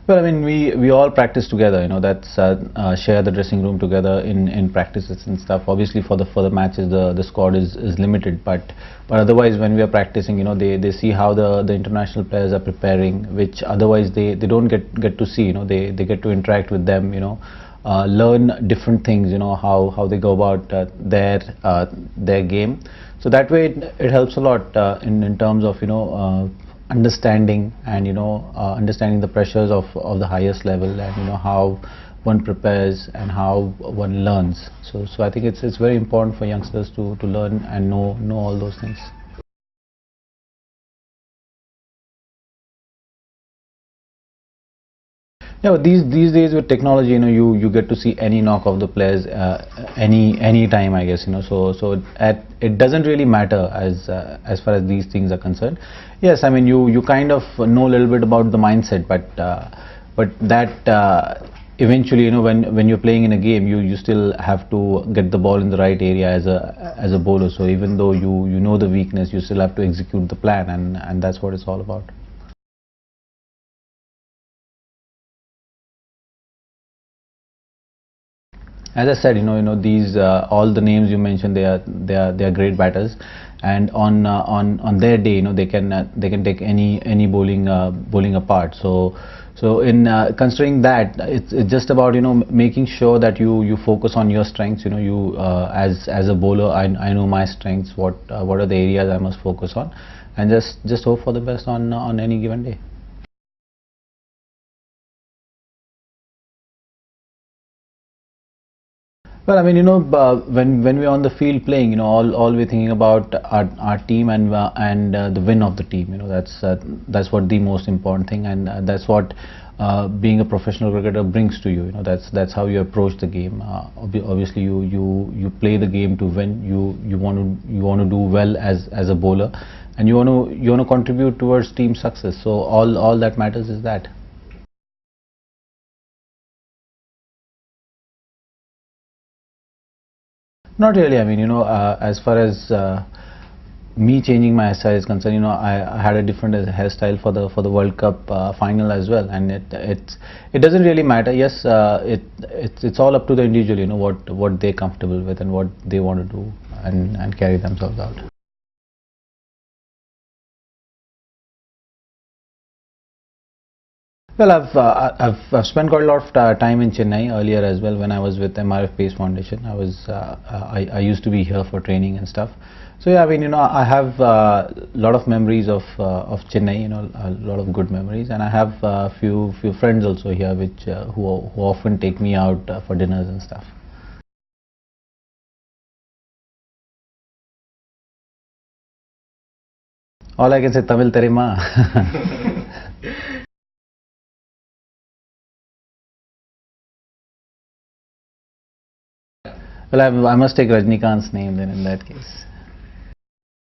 Well, I mean, we all practice together. You know, that's share the dressing room together in practices and stuff. Obviously, for the matches, the squad is limited, but otherwise, when we are practicing, you know, they see how the international players are preparing, which otherwise they don't get to see. You know, they get to interact with them. You know, learn different things. You know, how they go about their game. So that way, it helps a lot in terms of, you know, understanding and, you know, understanding the pressures of the highest level, and, you know, how one prepares and how one learns. So I think it's very important for youngsters to learn and know all those things. Yeah, but these days with technology, you know, you get to see any knock of the players any time, I guess, you know. So it doesn't really matter as far as these things are concerned. Yes, I mean, you kind of know a little bit about the mindset, but that eventually, you know, when you're playing in a game, you still have to get the ball in the right area as a bowler. So even though you know the weakness, you still have to execute the plan, and that's what it's all about. As I said, these all the names you mentioned, they are great batters, and on their day, you know, they can take any bowling apart. So in considering that, it's just about, you know, making sure that you focus on your strengths. You know, you as a bowler, I know my strengths. What are the areas I must focus on, and just hope for the best on any given day. Well, I mean, you know, when we're on the field playing, you know, all we're thinking about our team and the win of the team. You know, that's what the most important thing, and that's what being a professional cricketer brings to you. You know, that's how you approach the game. Obviously, you play the game to win. You want to do well as a bowler, and you want to contribute towards team success. So all that matters is that. Not really. I mean, you know, as far as me changing my hairstyle is concerned, you know, I had a different hairstyle for the World Cup final as well, and it doesn't really matter. Yes, it's all up to the individual. You know, what they're comfortable with and what they want to do and carry themselves out. Well, I've spent quite a lot of time in Chennai earlier as well. When I was with MRF Pace Foundation, I used to be here for training and stuff. So yeah, I mean, you know, I have a lot of memories of Chennai. You know, a lot of good memories, and I have a few friends also here, which who often take me out for dinners and stuff. All I can say, Tamil terima. Well, I must take Rajnikant's name then in that case.